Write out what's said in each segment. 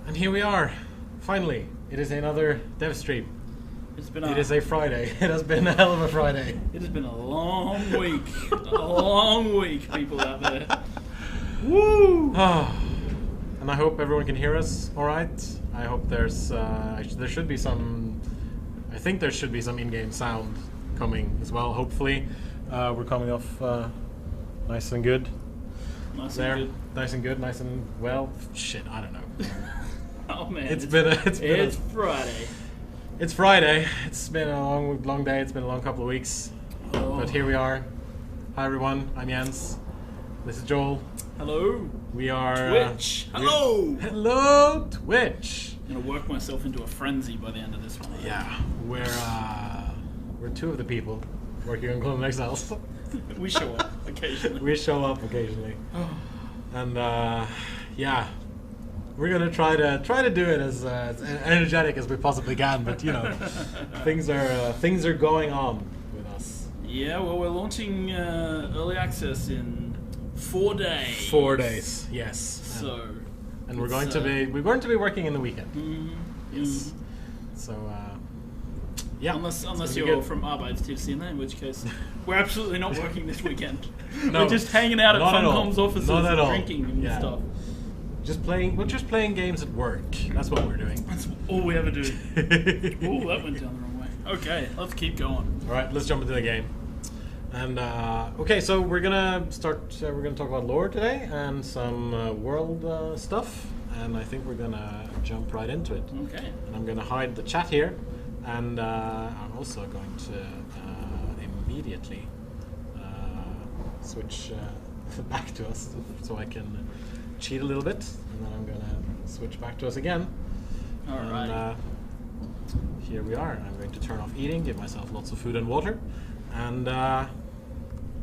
And here we are, finally. It is another dev stream. It is a Friday. It has been a hell of a Friday. It has been a long week. A long week, people out there. Woo! And I hope everyone can hear us all right. I hope there should be some... I think there should be some in-game sound coming as well, hopefully. We're coming off nice and good. Nice and good. Nice and well. Shit, I don't know. Oh man, It's Friday. It's Friday. It's been a long day. It's been a long couple of weeks. Oh. But here we are. Hi everyone. I'm Jens. This is Joel. Hello. We are Twitch. Hello. Hello, Twitch. I'm gonna work myself into a frenzy by the end of this one. Yeah, we're two of the people working on Conan Exiles. We show up occasionally. We show up occasionally. And yeah. We're gonna try to do it as energetic as we possibly can, but you know, things are going on with us. Yeah, well, we're launching early access in 4 days. 4 days, yes. So, and we're going to be working in the weekend. Yes. So yeah. Unless you're from Arbeitstiefsine, in which case we're absolutely not working this weekend. No, we're just hanging out at Funcom's offices and all. drinking and stuff. We're just playing games at work. That's what we're doing. That's all we ever do. Oh, that went down the wrong way. Okay, let's keep going. All right, let's jump into the game. And okay, so we're gonna start. We're gonna talk about lore today and some world stuff. And I think we're gonna jump right into it. Okay. And I'm gonna hide the chat here, and I'm also going to immediately switch back to us so I can cheat a little bit, and then I'm gonna switch back to us again. All right. Here we are. I'm going to turn off eating, give myself lots of food and water, and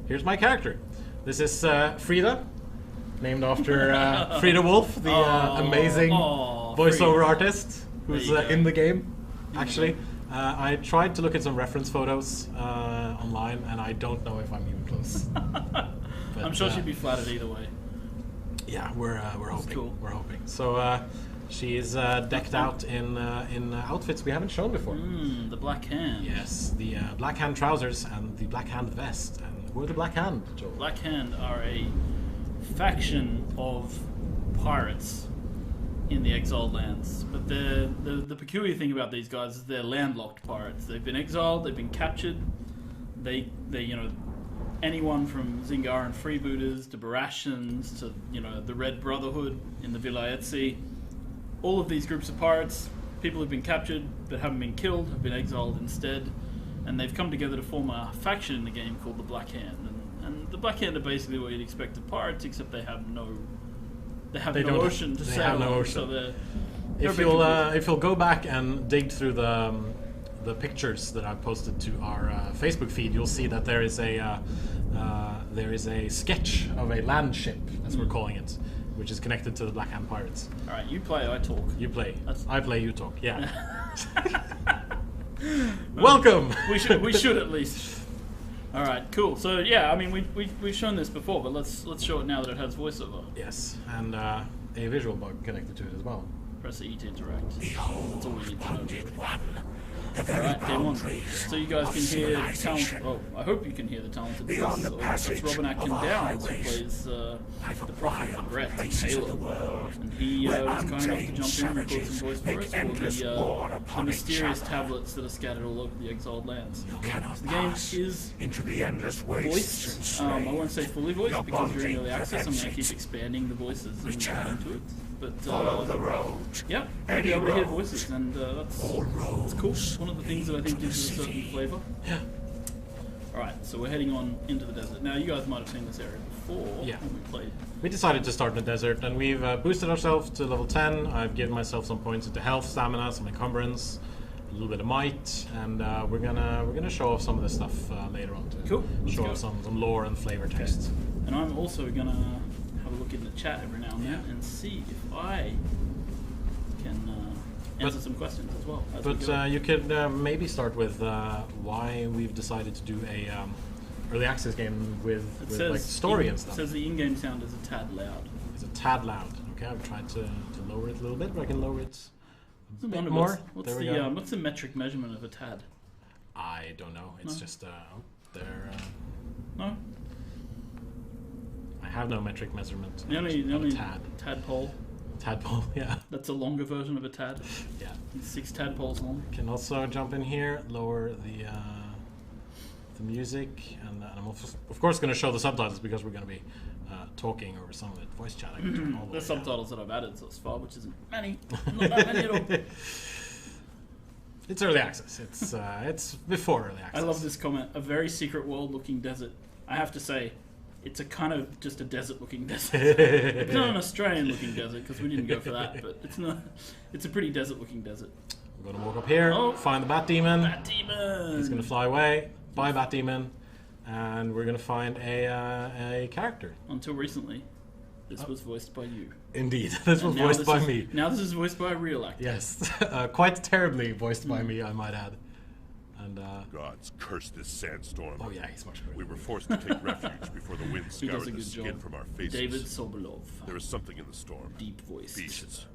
here's my character. This is Frida, named after Frida Wolf, the amazing voiceover Frida. artist who's in the game. Actually, I tried to look at some reference photos online, and I don't know if I'm even close. But, I'm sure she'd be flattered either way. Yeah, we're hoping. Cool. We're hoping. So she is decked out in outfits we haven't shown before. The Black Hand. Yes, the Black Hand trousers and the Black Hand vest. And who are the Black Hand, Joel? Black Hand are a faction of pirates in the exiled lands. But the peculiar thing about these guys is they're landlocked pirates. They've been exiled. They've been captured. They anyone from Zingaran freebooters to Barashans to the Red Brotherhood in the Vilayetsi, all of these groups of pirates, people who've been captured but haven't been killed, have been exiled instead, and they've come together to form a faction in the game called the Black Hand. And the Black Hand are basically what you'd expect of pirates, except they have no ocean to sail. They have no ocean. So if you'll go back and dig through the pictures that I've posted to our Facebook feed, you'll see that there is a sketch of a land ship, as we're calling it, which is connected to the Black Hand pirates. All right, you play, I talk. You play. I play, you talk. Yeah. Welcome. We should at least. All right, cool. So yeah, I mean we've shown this before, but let's show it now that it has voiceover. Yes, and a visual bug connected to it as well. Press the E to interact. That's all we need to know. Alright, game on. So you guys can hear I hope you can hear the talented voice of Robin Atkin Downs, who plays the Prophet of Regret, Halo. And he was kind enough to jump in and record some voice for us for the mysterious tablets that are scattered all over the exiled lands. So the game is voiced. I won't say fully voiced because you're in early access. I'm going to keep expanding the voices and adding to it. But yeah, you'll be able to hear voices, and that's cool. One of the things that I think gives it a certain flavour. Yeah. Alright, so we're heading on into the desert. Now, you guys might have seen this area before when we played. We decided to start in the desert, and we've boosted ourselves to level 10. I've given myself some points into health, stamina, some encumbrance, a little bit of might, and we're gonna show off some of this stuff later on to show off some lore and flavor tests. And I'm also gonna have a look in the chat every now and then and see if I can answer some questions as well. But you could maybe start with why we've decided to do a early access game with like story and stuff. It says the in-game sound is a tad loud. It's a tad loud. Okay, I've tried to lower it a little bit, but I can lower it a bit wonder more. What's the metric measurement of a tad? I don't know. It's just there. No. I have no metric measurement. The only tad. Tadpole. Tadpole, yeah. That's a longer version of a tad. Yeah. It's 6 tadpoles long. Can also jump in here, lower the music, and I'm of course going to show the subtitles because we're going to be talking over some of it, voice chatting. All the subtitles that I've added thus far, which isn't many, not that many at all. It's early access. It's before early access. I love this comment. A very secret world-looking desert. I have to say, it's a kind of just a desert-looking desert. It's not an Australian-looking desert because we didn't go for that, but it's not. It's a pretty desert-looking desert. I'm going to walk up here, find the Bat Demon. Bat Demon. He's going to fly away. Bye, Bat Demon. And we're going to find a character. Until recently, this was voiced by you. Indeed, this was voiced by me. Now this is voiced by a real actor. Yes, quite terribly voiced by me, I might add. And gods curse this sandstorm. Oh yeah, he's much better. We were forced to take refuge before the wind scoured the skin from our faces. David Sobolov. There is something in the storm. Deep voice. Beasts.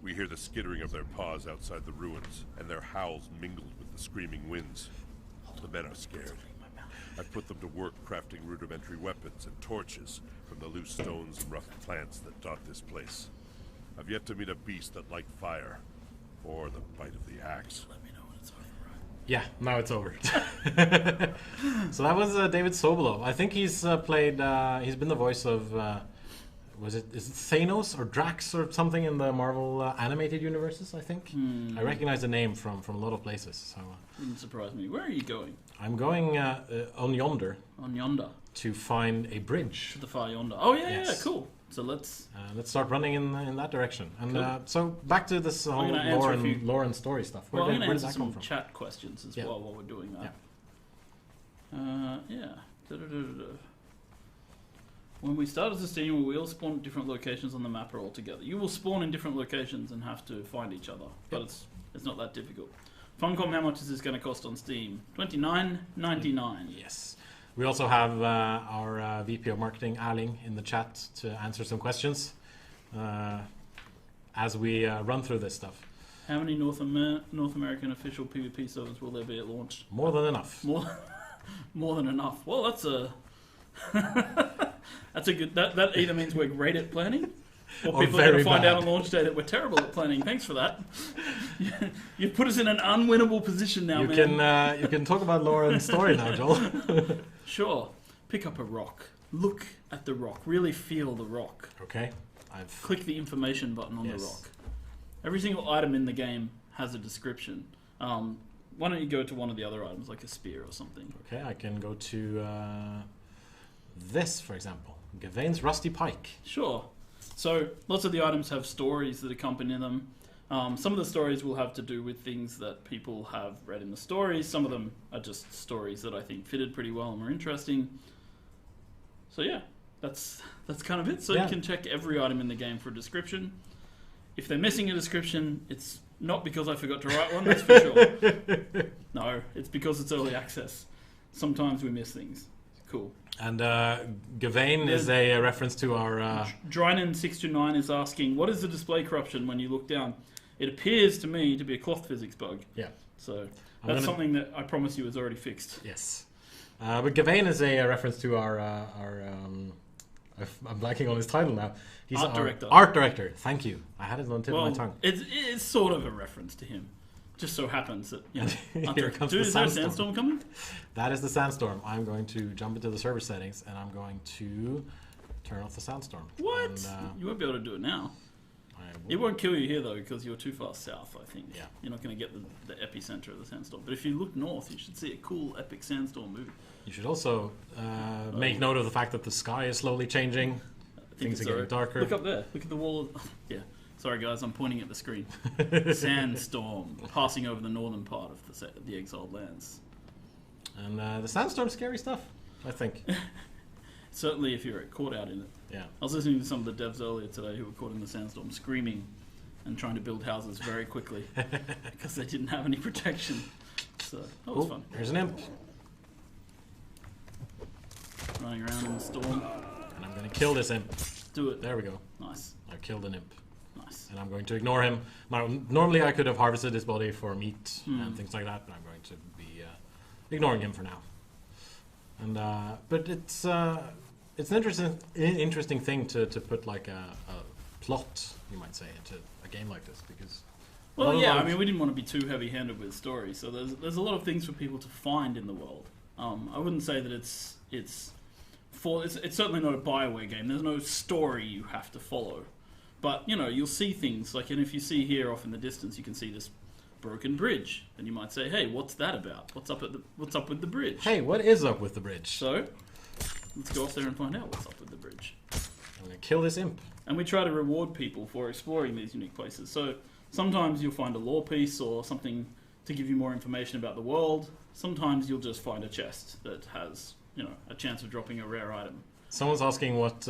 We hear the skittering of their paws outside the ruins, and their howls mingled with the screaming winds. The men are scared. I've put them to work crafting rudimentary weapons and torches from the loose stones and rough plants that dot this place. I've yet to meet a beast that liked fire, or the bite of the axe. Let me know when it's over. Yeah, now it's over. So that was David Sobolov. I think he's played. He's been the voice of. Is it Thanos or Drax or something in the Marvel animated universes? I think. I recognize the name from a lot of places. So. Wouldn't surprise me. Where are you going? I'm going on yonder. On yonder. To find a bridge. To the far yonder. Oh yeah, yes. Yeah, cool. So let's start running in that direction. And cool. So back to this whole lore and story stuff. Well, I'm going to answer some chat questions as well while we're doing that. When we start as a team, we all spawn at different locations on the map or all together. You will spawn in different locations and have to find each other, but it's not that difficult. Funcom, how much is this going to cost on Steam? $29.99. Yes. We also have our VP of Marketing, Erling, in the chat to answer some questions as we run through this stuff. How many North American official PvP servers will there be at launch? More than enough. More than enough. Well, that's a that's a good. That either means we're great at planning, or people are going to find out on launch day that we're terrible at planning. Thanks for that. You've put us in an unwinnable position now, man. You can talk about lore and story now, Joel. Sure. Pick up a rock. Look at the rock. Really feel the rock. Okay. Click the information button on the rock. Every single item in the game has a description. Why don't you go to one of the other items, like a spear or something? Okay, I can go to this, for example. Gavain's Rusty Pike. Sure. So lots of the items have stories that accompany them. Some of the stories will have to do with things that people have read in the stories. Some of them are just stories that I think fitted pretty well and were interesting. So yeah, that's kind of it. So you can check every item in the game for a description. If they're missing a description, it's not because I forgot to write one, that's for sure. No, it's because it's early access. Sometimes we miss things. Cool. And Gavain is a reference to our... Drynan629 is asking, what is the display corruption when you look down? It appears to me to be a cloth physics bug. Yeah. So that's something that I promise you is already fixed. Yes. But Gavain is a reference to our I'm blanking on his title now. He's art director. Art director. Thank you. I had it on the tip of my tongue. It's sort of a reference to him. Just so happens that, you know, here comes is there a sandstorm coming? That is the sandstorm. I'm going to jump into the server settings and I'm going to turn off the sandstorm. What? And, you won't be able to do it now. It won't kill you here though because you're too far south, I think. Yeah. You're not going to get the epicenter of the sandstorm. But if you look north, you should see a cool epic sandstorm movie. You should also make note of the fact that the sky is slowly changing. Things are getting darker. Look up there. Look at the wall. Yeah. Sorry guys, I'm pointing at the screen. Sandstorm passing over the northern part of the exiled lands. And the sandstorm's scary stuff, I think. Certainly if you're caught out in it. Yeah. I was listening to some of the devs earlier today who were caught in the sandstorm screaming and trying to build houses very quickly because they didn't have any protection. So that was fun. Here's an imp. Running around in the storm. And I'm going to kill this imp. Do it. There we go. Nice. killed an imp. Nice. And I'm going to ignore him. Now, normally I could have harvested his body for meat and things like that, but I'm going to be ignoring him for now. And but it's an interesting thing to put like a plot, you might say, into a game like this, because. Well, yeah, I mean, we didn't want to be too heavy-handed with story, so there's a lot of things for people to find in the world. I wouldn't say that it's certainly not a BioWare game. There's no story you have to follow, but you know, you'll see things like, and if you see here off in the distance, you can see this broken bridge, and you might say, "Hey, what's that about? What's up with the bridge?" Hey, what is up with the bridge? So let's go off there and find out what's up with the bridge. I'm gonna kill this imp. And we try to reward people for exploring these unique places. So sometimes you'll find a lore piece or something to give you more information about the world. Sometimes you'll just find a chest that has, you know, a chance of dropping a rare item. Someone's asking what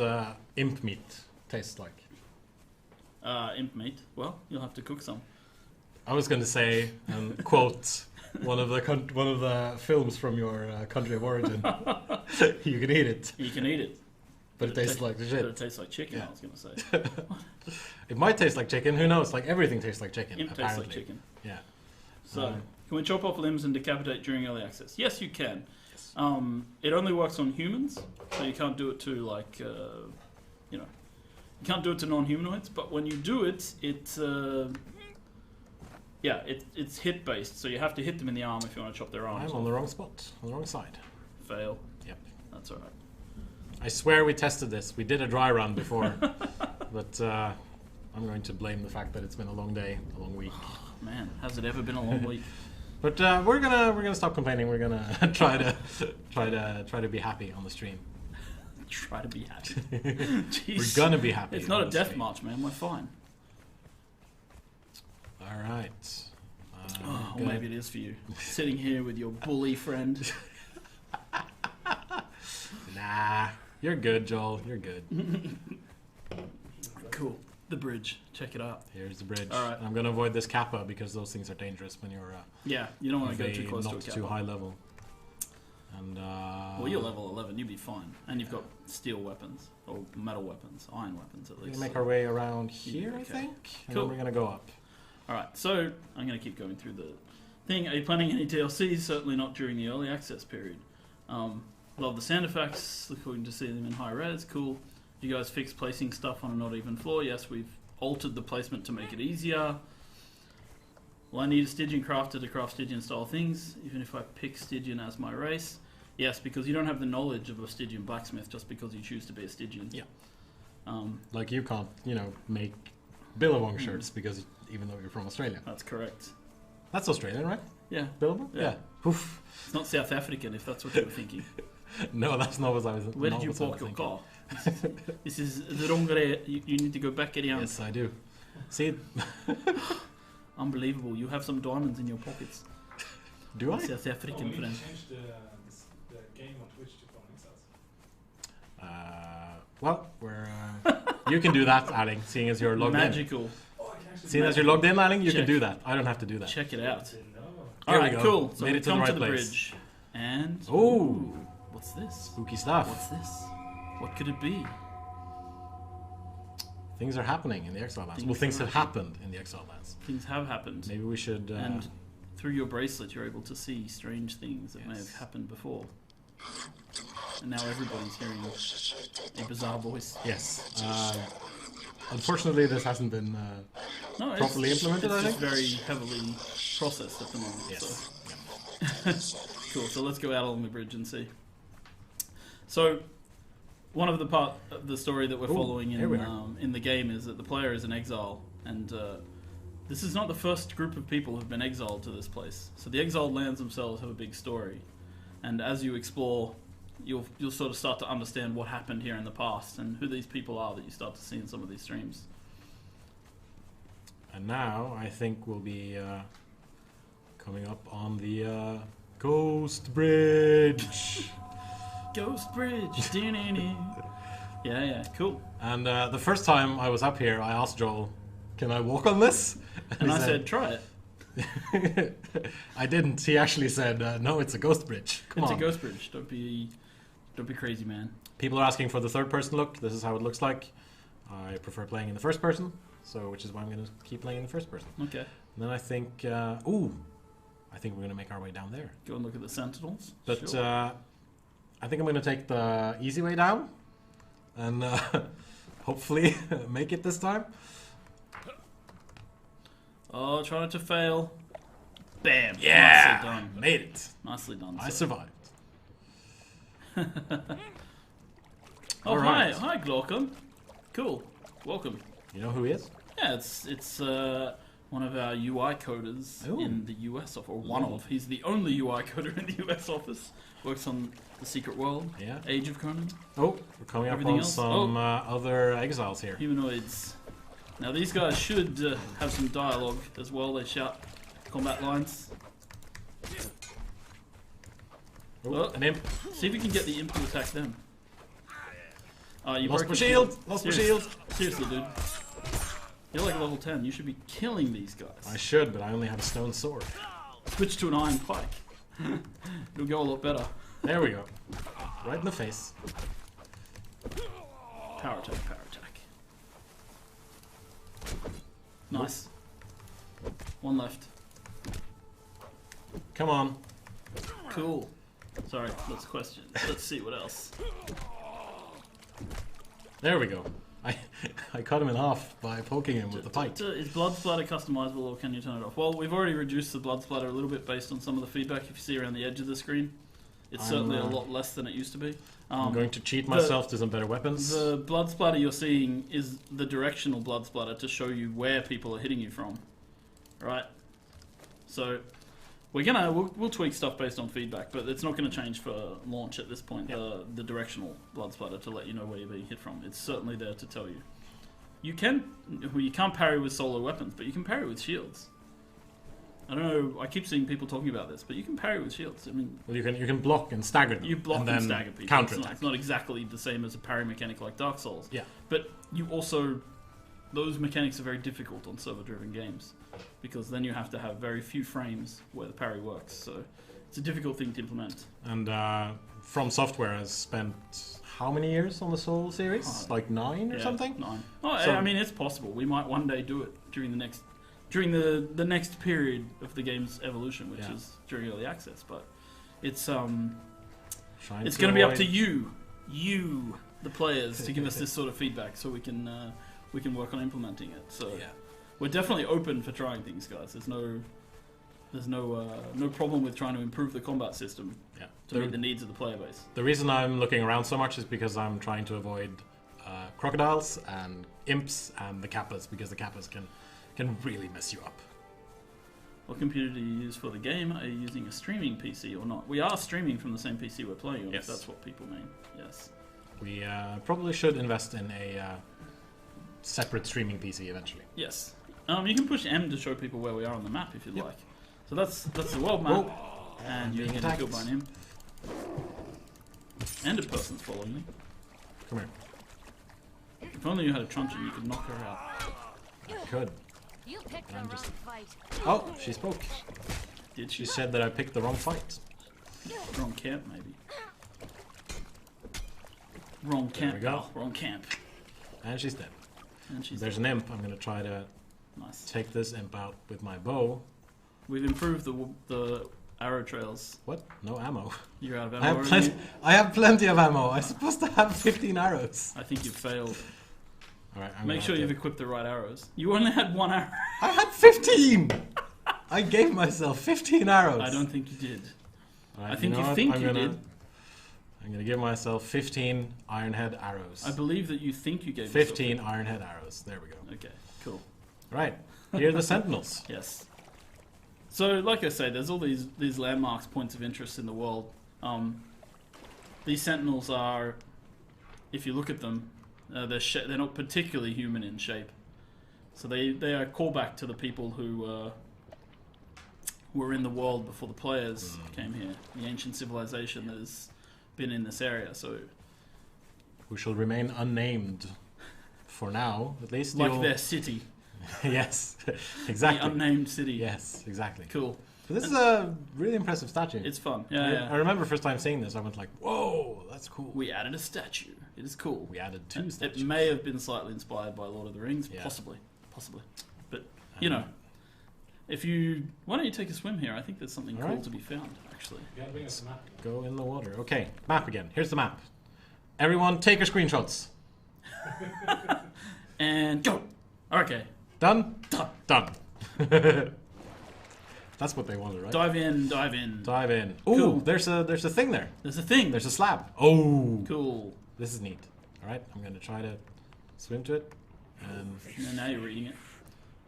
imp meat tastes like. Imp meat? Well, you'll have to cook some. I was going to say, and quote one of the films from your country of origin. You can eat it. You can eat it. But it tastes like shit. But it tastes like chicken, Yeah. I was going to say. It might taste like chicken. Who knows? Like everything tastes like chicken. Imp tastes like chicken. Yeah. So, can we chop off limbs and decapitate during early access? Yes, you can. Yes. It only works on humans, so you can't do it to like, you know, you can't do it to non-humanoids. But when you do it, it's hit based. So you have to hit them in the arm if you want to chop their arms. I'm on the wrong spot, on the wrong side. Fail. Yep. That's all right. I swear we tested this. We did a dry run before, but I'm going to blame the fact that it's been a long day, a long week. Man, has it ever been a long week? But we're gonna stop complaining. We're gonna try to be happy on the stream. Try to be happy. We're gonna be happy. It's not a on the death stream. march, man. We're fine. All right. Oh, maybe it is for you. Sitting here with your bully friend. Nah, you're good, Joel. You're good. Cool. The bridge. Check it out. Here's the bridge. All right. I'm gonna avoid this kappa because those things are dangerous when you're Yeah, you don't want to go too close to a not kappa. too high level. And Well, you're level 11. You'll be fine. And you've got steel weapons. Or metal weapons. Iron weapons, at we're least. gonna make our way around here, Okay. I think. And Cool. then we're gonna go up. Alright, so I'm going to keep going through the thing. Are you planning any DLCs? Certainly not during the early access period. Love the sound effects. Looking to see them in high res. Cool. You guys fix placing stuff on a not even floor. Yes, we've altered the placement to make it easier. Well, I need a Stygian crafter to craft Stygian style things, even if I pick Stygian as my race. Yes, because you don't have the knowledge of a Stygian blacksmith just because you choose to be a Stygian. Yeah. Like you can't, make Billabong Mm. shirts because even though you're from Australia. That's correct. That's Australian, right? Yeah. Billabong? Yeah. Oof. It's not South African, if that's what you were thinking. No, that's not what I was. Where did you not what I park your was car? This is the wrong way. You need to go back thinking. around. Yes, I do. See, Unbelievable. You have some diamonds in your pockets. do I? South African we friend. changed the game on Twitch to Conan Exiles. Well, we're. You can do that, Aling, seeing as you're logged in. Magical. Oh, I can actually Seeing as you're logged in, Aling, you Check. can do that. I don't have to do that. Check it out. No. Here we Alright, go. cool. So Made we it to the come right to the place. bridge. And... Ooh. What's this? Spooky stuff. What's this? What could it be? Things are happening in the Exile Lands. Things Well, things are have happened in the Exile Lands. Things have happened. Maybe we should. And through your bracelet, you're able to see strange things that may have Yes. happened before. And now everybody's hearing a bizarre voice. Yes. Unfortunately, this hasn't been. No, Properly implemented, it's I just think? very heavily processed at the moment. Yes. So. Cool. So let's go out along the bridge and see. So, one of the part of the story that we're Ooh, following here we are. in the game is that the player is an exile, and this is not the first group of people who've been exiled to this place. So the exiled lands themselves have a big story, and as you explore, you'll sort of start to understand what happened here in the past and who these people are that you start to see in some of these streams. And now I think we'll be coming up on the Ghost Bridge. Ghost Bridge. Yeah, cool. And the first time I was up here, I asked Joel, "Can I walk on this?" And he I said, try it. I didn't. He actually said, "No, it's a ghost bridge. Come It's on." a ghost bridge. Don't be crazy, man. People are asking for the third-person look. This is how it looks like. I prefer playing in the first person, so which is why I'm going to keep playing in the first person. Okay. And then I think, ooh, I think we're going to make our way down there. Go and look at the sentinels. But Sure. I think I'm going to take the easy way down, and hopefully make it this time. Oh, try not to fail. Bam. Yeah, Nicely done. made it. Nicely done. I sir. survived. Oh, Alright. hi, Glaucom. Cool. Welcome. You know who he is? Yeah, it's one of our UI coders Ooh. in the US office, or one of. He's the only UI coder in the US office. Works on the Secret World, Yeah. Age of Conan, Oh, we're coming up Everything on else? some other exiles here. Humanoids. Now these guys should have some dialogue as well. They shout combat lines. Oh, Oh. an imp. See if we can get the imp to attack them. You Lost broke my your shield. Lost my shield. Seriously, dude. You're like level 10. You should be killing these guys. I should, but I only have a stone sword. Switch to an iron pike. It'll go a lot better. There we go. Right in the face. Power attack, power attack. Nice. One left. Come on. Cool. Sorry, let's question. Let's see what else. There we go. I cut him in half by poking him with the pike. Is blood splatter customizable or can you turn it off? Well, we've already reduced the blood splatter a little bit based on some of the feedback. If you see around the edge of the screen, it's certainly a lot less than it used to be. I'm going to cheat myself to some better weapons. The blood splatter you're seeing is the directional blood splatter to show you where people are hitting you from. Right? So we'll tweak stuff based on feedback, but it's not going to change for launch at this point. Yep. The directional blood splatter to let you know where you're being hit from. It's certainly there to tell you. You can't parry with solo weapons, but you can parry with shields. I don't know. I keep seeing people talking about this, but you can parry with shields. I mean, well, you can block and stagger them. you block and then stagger people. Counterattack. It's not exactly the same as a parry mechanic like Dark Souls. Yeah. But you also, those mechanics are very difficult on server-driven games because then you have to have very few frames where the parry works. So it's a difficult thing to implement. And From Software has spent how many years on the Soul series? Like 9 or something? 9. Oh, So- I mean, it's possible. We might one day do it during the next period of the game's evolution, which is during early access. But it's going to be up to you, the players, to give us this sort of feedback, so we can work on implementing it. So we're definitely open for trying things, guys. There's no problem with trying to improve the combat system to meet the needs of the player base. The reason I'm looking around so much is because I'm trying to avoid crocodiles and imps and the kappas, because the kappas can really mess you up. What computer do you use for the game? Are you using a streaming PC or not? We are streaming from the same PC we're playing on, Yes. if that's what people mean. Yes. We probably should invest in a separate streaming PC eventually. Yes. You can push M to show people where we are on the map if you'd like. So that's the world map. Oh, And you're being getting attacked. killed by an imp. And a person's following me. Come here. If only you had a truncheon, you could knock her out. I could. You picked the I'm wrong just- fight. Oh, she spoke. Did She she? said that I picked the wrong fight. Wrong camp, maybe. Wrong camp. we go. pal. Wrong camp. And she's dead. And she's There's an imp. I'm going to try to nice. take this imp out with my bow. We've improved the arrow trails. What? No ammo. You're out of ammo. I have already? plenty. I have plenty of ammo. I'm supposed to have 15 arrows. I think you've failed. All right. Make sure you've equipped the right arrows. You only had one arrow. I had 15. I gave myself 15 arrows. I don't think you did. All right, I think know you what? think I'm you gonna- did. I'm gonna give myself 15 ironhead arrows. I believe that you think you gave yourself 15 ironhead arrows. There we go. Okay, cool. Right. Here are the sentinels. Yes. So, like I say, there's all these landmarks, points of interest in the world. These sentinels are, if you look at them, they're not particularly human in shape. So they are a callback to the people who were in the world before the players came here. The ancient civilization that has been in this area. So, Who shall remain unnamed for now, at least. like their city, Yes, exactly. the unnamed city. Yes, exactly. Cool. But this is a really impressive statue. It's fun. Yeah, I remember first time seeing this, I went like, whoa, that's cool. We added a statue. It is cool. We added 2 statues. It may have been slightly inspired by Lord of the Rings, Yeah. possibly. But, you know, if you... Why don't you take a swim here? I think there's something cool to be found, actually. You gotta bring us a map. Go in the water. Okay, map again. Here's the map. Everyone, take your screenshots. And go! Okay. Done? Done. Done. That's what they wanted, right? Dive in, dive in. Dive in. Ooh, Cool. there's a thing there. There's a thing. There's a slab. Oh, Cool. this is neat. All right, I'm gonna try to swim to it. And Now you're reading it.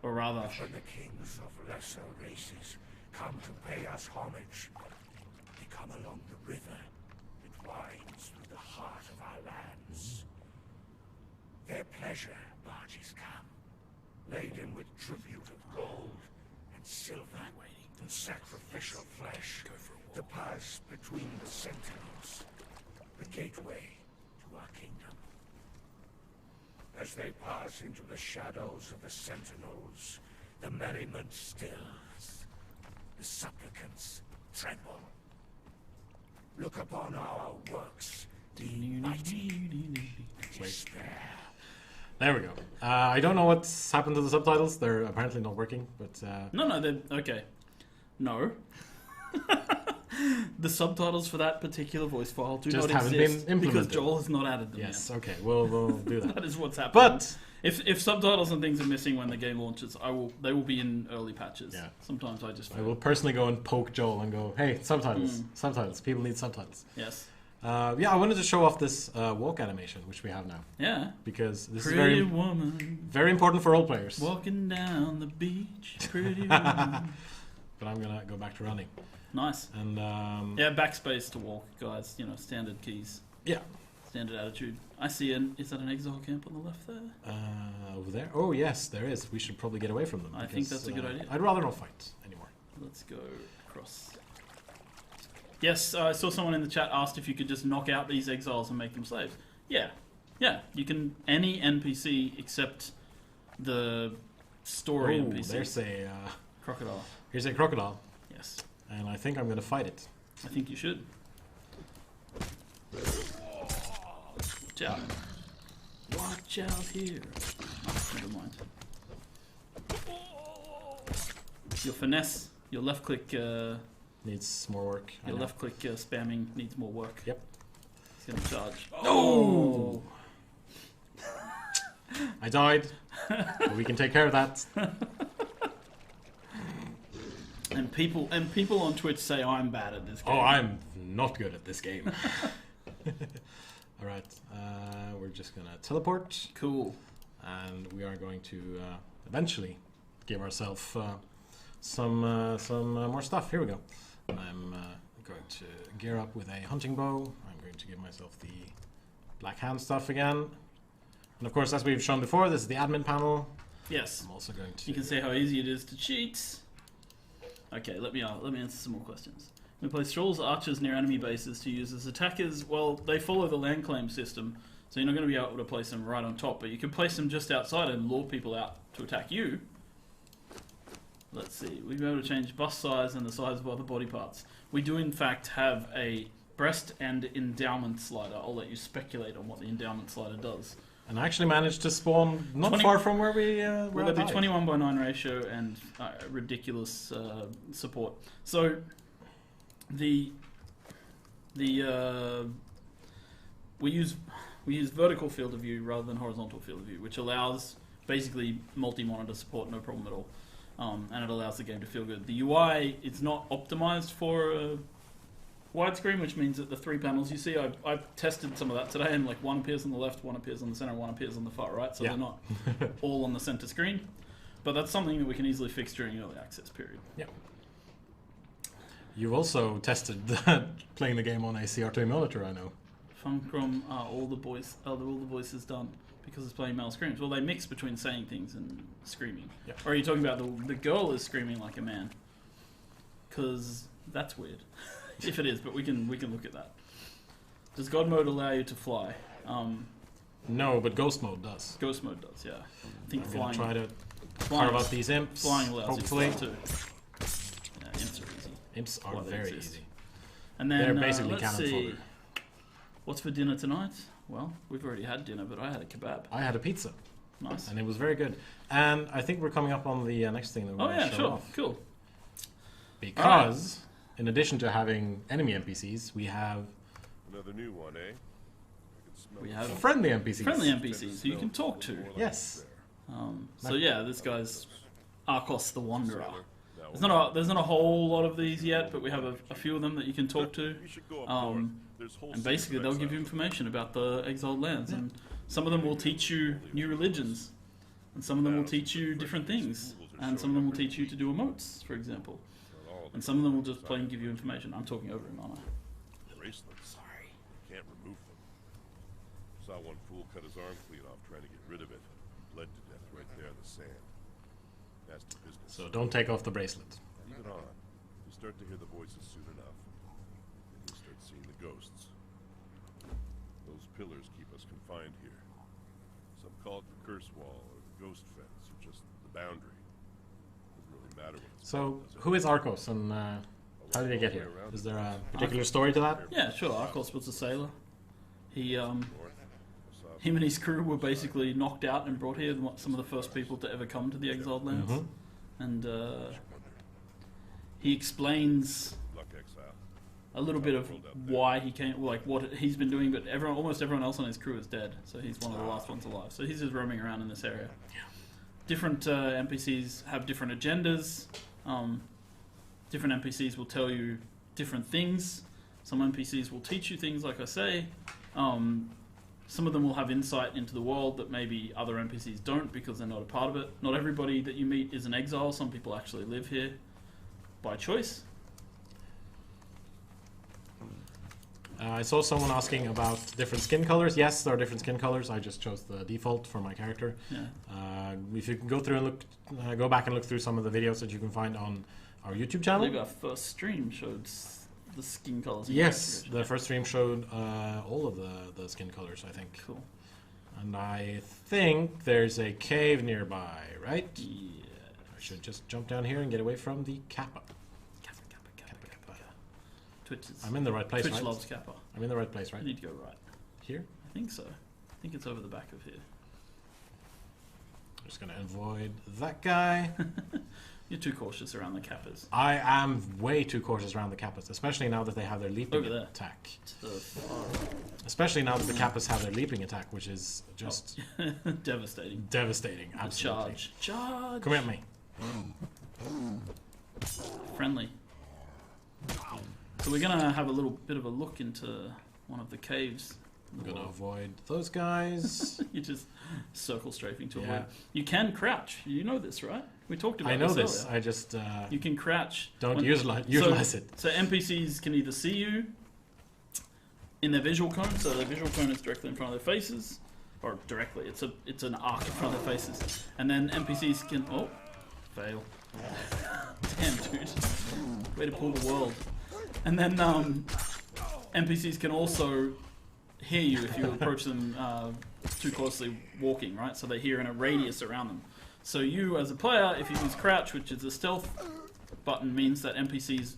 Or rather... When the kings of lesser races come to pay us homage, they come along the river that winds through the heart of our lands. Their pleasure barges come, laden with tribute of gold and silver, and sacrificial flesh, the pass between the sentinels, the gateway to our kingdom. As they pass into the shadows of the sentinels, the merriment stills. The supplicants tremble. Look upon our works, deem mighty, despair. there we go. I don't know what's happened to the subtitles. They're apparently not working, but No, they're... Okay. No. The subtitles for that particular voice file do Just not haven't exist been because implemented. Joel has not added them yes, yet. okay, we'll do that. That is what's happening. But if subtitles and things are missing when the game launches, they will be in early patches. Yeah. Sometimes I just... I will personally go and poke Joel and go, hey, subtitles, subtitles. People need subtitles. Yes. Yeah, I wanted to show off this walk animation, which we have now, Yeah. because this is Pretty very, woman very important for role players. walking down the beach. Pretty woman. But I'm gonna go back to running. Nice. And Yeah, backspace to walk, guys. You know, standard keys. yeah, Standard attitude. I see is that an exile camp on the left there? over there. Oh yes, there is. We should probably get away from them. I think that's a good idea. I'd rather not fight anymore. Let's go across. Yes, I saw someone in the chat asked if you could just knock out these exiles and make them slaves. Yeah. Yeah, you can... Any NPC except the story Oh, NPC. there's a Crocodile. here's a crocodile, Yes. and I think I'm gonna fight it. I think you should. Watch out. Watch out here. Oh, never mind. Your finesse, your left click, Needs more work. I your know. left click spamming needs more work. Yep. It's gonna charge. Oh! I died. But we can take care of that. And people on Twitch say I'm bad at this game. Oh, I'm not good at this game. All right, we're just gonna teleport, Cool. and we are going to eventually give ourselves some more stuff. Here we go. I'm going to gear up with a hunting bow. I'm going to give myself the black hand stuff again, and of course, as we've shown before, this is the admin panel. Yes. I'm also going to. You can see how easy it is to cheat. Okay, let me answer some more questions. We place trolls, archers near enemy bases to use as attackers. Well, they follow the land claim system, so you're not going to be able to place them right on top, but you can place them just outside and lure people out to attack you. Let's see, we'll be able to change bust size and the size of other body parts. We do in fact have a breast and endowment slider. I'll let you speculate on what the endowment slider does. And I actually managed to spawn not 20 far from where we Well, were. there'll be 21:9 ratio and ridiculous support. So we use vertical field of view rather than horizontal field of view, which allows basically multi-monitor support, no problem at all, and it allows the game to feel good. The UI is not optimized for widescreen, which means that the 3 panels you see, I've tested some of that today, and like one appears on the left, one appears on the center, one appears on the far right, so Yeah. they're not all on the center screen. But that's something that we can easily fix during early access period. Yeah. You've also tested playing the game on a CR2 monitor, I know. Funcom all the voices done because it's playing male screams. Well, they mix between saying things and screaming. Yeah. Or are you talking about the girl is screaming like a man? Because that's weird. If it is, but we can look at that. Does God mode allow you to fly? No, but ghost mode does. Ghost mode does, yeah. I think I'm gonna try to flying, carve out these imps. flying allows hopefully. you to fly too. Yeah, imps are Imps are why they very exist. easy. And then They're basically let's cannon see. fodder. What's for dinner tonight? Well, we've already had dinner, but I had a kebab. I had a pizza, Nice. and it was very good. And I think we're coming up on the next thing that we're Oh going to yeah, show sure, off. cool. Because, in addition to having enemy NPCs, we have Another new one, eh? I can smell We it. have friendly NPCs. friendly NPCs who you can talk to. Yes. So yeah, this guy's Arcos the Wanderer. Now, There's not a whole lot of these yet, but we have a few of them that you can talk to. you should go up north. Um, There's whole and cities basically of they'll give exiles. you information about the exiled lands, and some of them will teach you new religions, and some of them will teach you different things, and some of them will teach you to do emotes, for example, Not all of and some of them will just plain give you information. I'm talking over him, aren't I? the bracelets. Sorry. Can't remove them. Saw one fool cut his arm clean off trying to get rid of it. Bled to death right there in the sand. Nasty business. So don't take off the bracelet. Leave it on. You start to hear the voices soon enough. Then you start seeing the ghosts. Those pillars keep us confined here. Some call it the curse wall or the ghost fence or just the boundary. Doesn't really matter what it's So, called, does it? who is Arcos, and how did he get here? Is there a particular story to that? Yeah, sure. Arcos was a sailor. He North, south, him and his crew were basically knocked out and brought here. Some of the first people to ever come to the exiled lands, Mhm. and he explains luck exile. a little bit of why he came, like what he's been doing, but almost everyone else on his crew is dead, so he's one of the last ones alive. So he's just roaming around in this area. Different NPCs have different agendas. Different NPCs will tell you different things. Some NPCs will teach you things, like I say. Some of them will have insight into the world that maybe other NPCs don't because they're not a part of it. Not everybody that you meet is an exile. Some people actually live here by choice. I saw someone asking about different skin colors. Yes, there are different skin colors. I just chose the default for my character. Yeah. If you can go through and look, go back and look through some of the videos that you can find on our YouTube I channel. believe our first stream showed the skin colors. in Yes, your the first stream showed all of the skin colors, I think. Cool. And I think there's a cave nearby, right? Yeah. I should just jump down here and get away from the Kappa. Twitch is. I'm in the right place, Twitch right? loves Kappa. I'm in the right place, I right? need to go right. Here? I think so. I think it's over the back of here. I'm just going to avoid that guy. You're too cautious around the Kappas. I am way too cautious around the Kappas, especially now that they have their leaping Over there. attack. To the far. Especially now that the Kappas have their leaping attack, which is just Devastating. devastating. The Absolutely. charge. Charge! Come at me. Friendly. So we're gonna have a little bit of a look into one of the caves. I'm going to avoid those guys. You just circle strafing to Yeah. avoid. You can crouch. You know this, right? We talked about I know this this. earlier. I just You can crouch. don't When- utilize it. So NPCs can either see you in their visual cone, so their visual cone is directly in front of their faces, or directly. It's an arc in front of their faces, and then NPCs can fail. Damn, dude, way to pull the world. And then NPCs can also hear you if you approach them too closely walking, right? So they hear in a radius around them. So you, as a player, if you use crouch, which is a stealth button, means that NPCs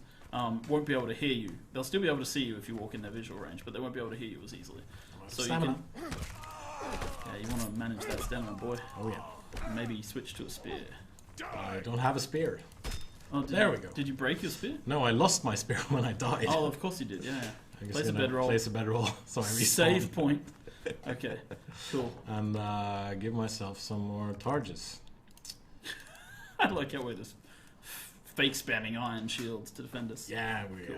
won't be able to hear you. They'll still be able to see you if you walk in their visual range, but they won't be able to hear you as easily. So Stamina. you want to manage that stamina, boy. Oh, yeah. And maybe switch to a spear. I don't have a spear. Oh, There we go. Did you break your spear? No, I lost my spear when I died. Oh, of course you did. Yeah. I'm just Place a gonna bedroll. Place a bedroll so I respawn. Save point. Okay. Cool. And give myself some more charges. I like how we're just fake spamming iron shields to defend us. Yeah, we Cool.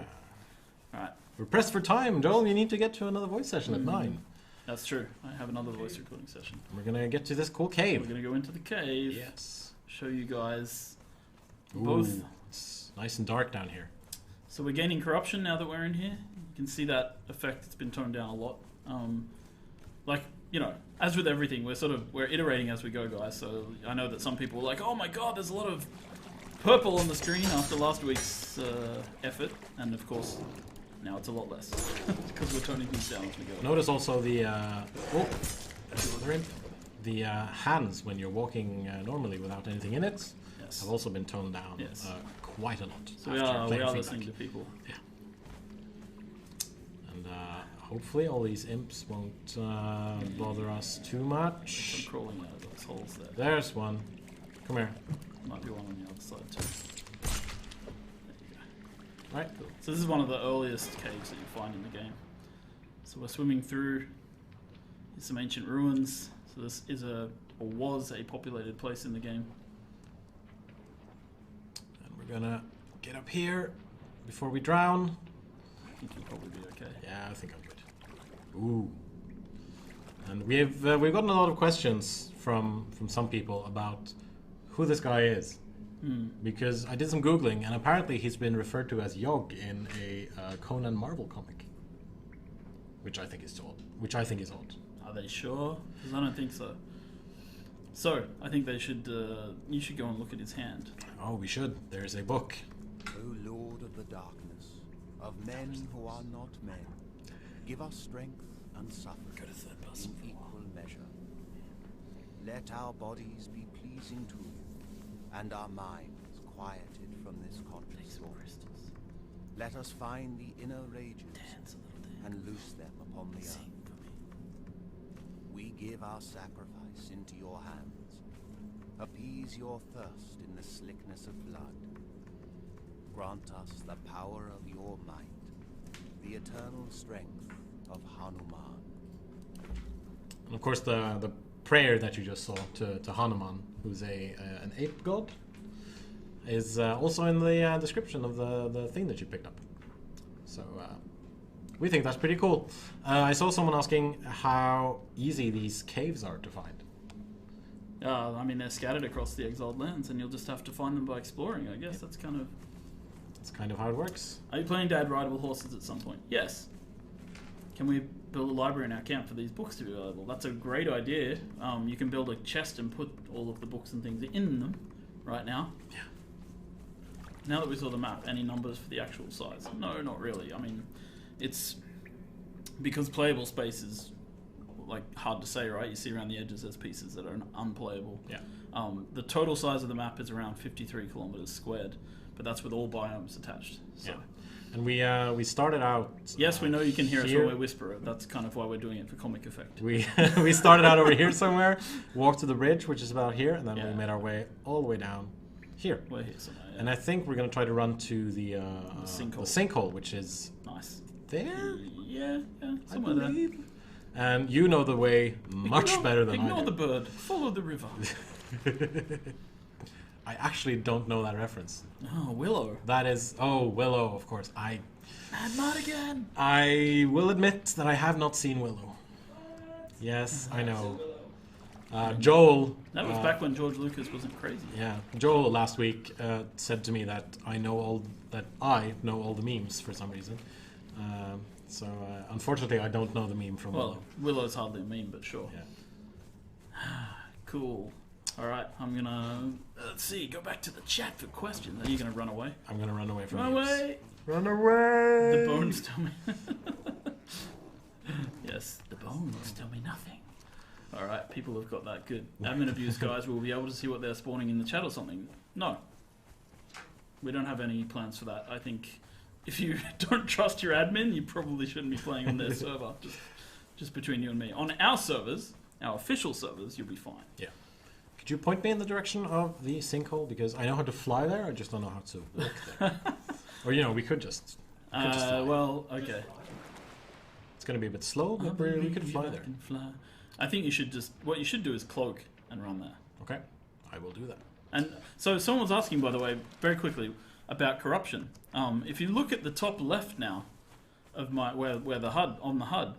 Alright. we're pressed for time, Joel. You need to get to another voice session at 9. That's true. I have another voice recording session. We're gonna get to this cool We're cave. going to go into the cave. Yes. Show you guys Ooh, both. it's nice and dark down here. So we're gaining corruption now that we're in here. You can see that effect. It's been toned down a lot. As with everything, we're iterating as we go, guys. So I know that some people are like, "Oh my god, there's a lot of purple on the screen after last week's effort," and of course, now it's a lot less because we're toning things down as we go. Notice also the there's another imp. the hands when you're walking normally without anything in it Yes. have also been toned down Yes. quite a lot. So after we are player feedback. listening to people. Yeah. And hopefully all these imps won't bother us too I'm much. crawling out of those holes there. There's one. Come here. Might be one on the other side too. There you go. Right. Cool. So this is one of the earliest caves that you find in the game. So we're swimming through some ancient ruins. So this is or was a populated place in the game. And we're gonna get up here before we drown. I think you'll probably be okay. Yeah, I think I'm good. Ooh. And we've gotten a lot of questions from some people about who this guy is. Because I did some googling, and apparently he's been referred to as Yogg in a Conan Marvel comic, which I think is odd. Are they sure? Because I don't think so. So I think they should. You should go and look at his hand. Oh, we should. There's a book. O Lord of the darkness, of men who are not men, give us strength and suffering in equal measure. Let our bodies be pleasing to you, and our minds quieted from this conscious thought. Let us find the inner rages and loose them upon the earth. We give our sacrifice into your hands. Appease your thirst in the slickness of blood. Grant us the power of your might, the eternal strength of Hanuman. And of course, the prayer that you just saw to Hanuman, who's an ape god, is also in the description of the thing that you picked up. So we think that's pretty cool. I saw someone asking how easy these caves are to find. I mean, they're scattered across the exiled lands, and you'll just have to find them by exploring. I guess that's kind of. That's kind of how it works. Are you planning to add rideable horses at some point? Yes. Can we build a library in our camp for these books to be available? That's a great idea. You can build a chest and put all of the books and things in them right now. Yeah. Now that we saw the map, any numbers for the actual size? No, not really. I mean, it's because playable space is like hard to say, right? You see around the edges there's pieces that are unplayable. Yeah. The total size of the map is around 53 kilometers squared, but that's with all biomes attached. So. Yeah. And we started out. Yes, we know you can hear us here. when we whisper. That's kind of why we're doing it for comic effect. We we started out over here somewhere, walked to the bridge, which is about here, and then Yeah. we made our way all the way down here. We're here somewhere. Yeah. And I think we're gonna try to run to the sinkhole, which is Nice. there. Yeah, I somewhere there. believe. And you know the way much better than I Ignore do. the bird. Follow the river. I actually don't know that reference. Oh, Willow. That is Willow, of course. Mad Mardigan. I will admit that I have not seen Willow. Yes, I know. Joel. That was back when George Lucas wasn't crazy. Yeah, Joel last week said to me that I know all the memes for some reason. So unfortunately, I don't know the meme from Willow. Well, Willow's hardly a meme, but sure. Yeah. Cool. All right, I'm gonna let's see. Go back to the chat for questions. Are you gonna run away? I'm gonna run away from Run you. away. Run away. The bones tell me. Yes, the bones tell me nothing. All right, people have got that good. Admin abuse guys will be able to see what they're spawning in the chat or something. No, we don't have any plans for that. I think if you don't trust your admin, you probably shouldn't be playing on their server. Just between you and me. On our servers, our official servers, you'll be fine. Yeah. Could you point me in the direction of the sinkhole? Because I know how to fly there, I just don't know how to walk there. Or, we could just fly. Well, okay. It's going to be a bit slow, but we could fly there. I think what you should do is cloak and run there. Okay, I will do that. And so someone was asking, by the way, very quickly, about corruption. If you look at the top left now of where the HUD, on the HUD,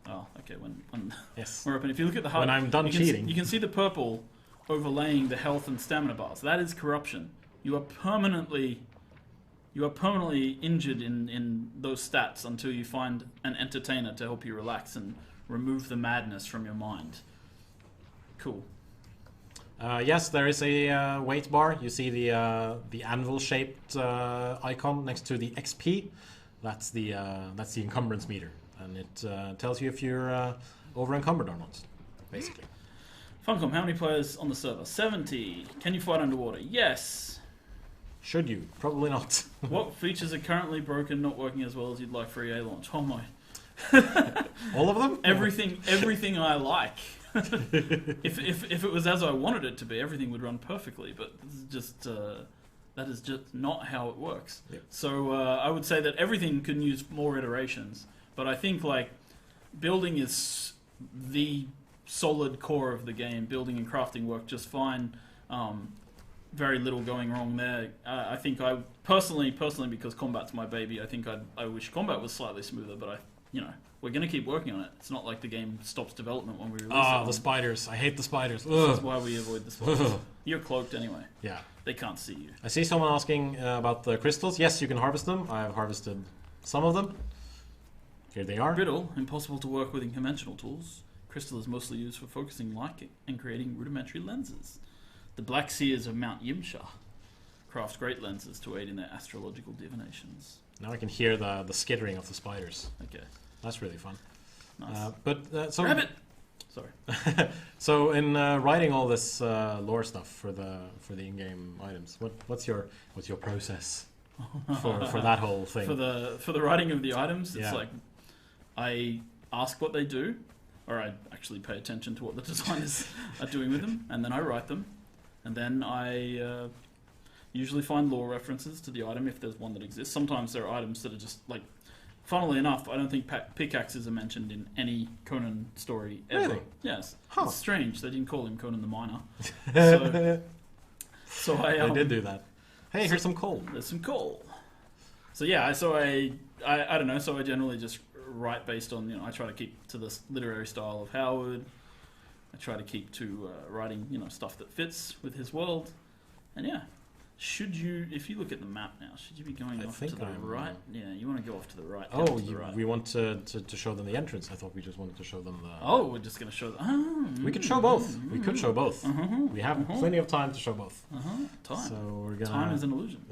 oh, okay, when Yes. we're open. If you look at the HUD, When I'm done cheating. you can see the purple overlaying the health and stamina bars. That is corruption. You are permanently injured in those stats until you find an entertainer to help you relax and remove the madness from your mind. Cool. Yes, there is a weight bar. You see the anvil-shaped icon next to the XP. That's the encumbrance meter, and it tells you if you're over encumbered or not, basically. Funcom, how many players on the server? 70. Can you fight underwater? Yes. Should you? Probably not. What features are currently broken, not working as well as you'd like for EA launch? Oh my. All of them? Everything I like. if it was as I wanted it to be, everything would run perfectly. But this is just that is just not how it works. Yep. So I would say that everything can use more iterations. But I think like building is the solid core of the game. Building and crafting work just fine. Very little going wrong there. I think I personally because combat's my baby. I think I wish combat was slightly smoother, but we're going to keep working on it. It's not like the game stops development when we release it. Ah, the spiders. I hate the spiders. That's why we avoid the spiders. You're cloaked anyway. Yeah. They can't see you. I see someone asking about the crystals. Yes, you can harvest them. I've harvested some of them. Here they are. Brittle, impossible to work with in conventional tools. Crystal is mostly used for focusing light and creating rudimentary lenses. The Black Seers of Mount Yimsha craft great lenses to aid in their astrological divinations. Now I can hear the skittering of the spiders. Okay. That's really fun. Nice. So Rabbit! Sorry. So in writing all this lore stuff for the in-game items, what's your process for that whole thing? For the writing of the items, it's Yeah. like I ask what they do, or I actually pay attention to what the designers are doing with them, and then I write them, and then I usually find lore references to the item if there's one that exists. Sometimes there are items that are just like, funnily enough, I don't think pickaxes are mentioned in any Conan story ever. Really? Yes. Huh. It's strange. They didn't call him Conan the Miner. So I did do that. Hey, here's some coal. There's some coal. So yeah, I don't know. So I generally just write based on, I try to keep to this literary style of Howard. I try to keep to writing, stuff that fits with his world. And yeah, if you look at the map now, should you be going off to the right? Yeah, you want to go off to the right. Oh, right. we want to show them the entrance. I thought we just wanted to show them the... Oh, we're just going to show them. We could show both. We could show both. We have plenty of time to show both. Time. So we're gonna... Time is an illusion.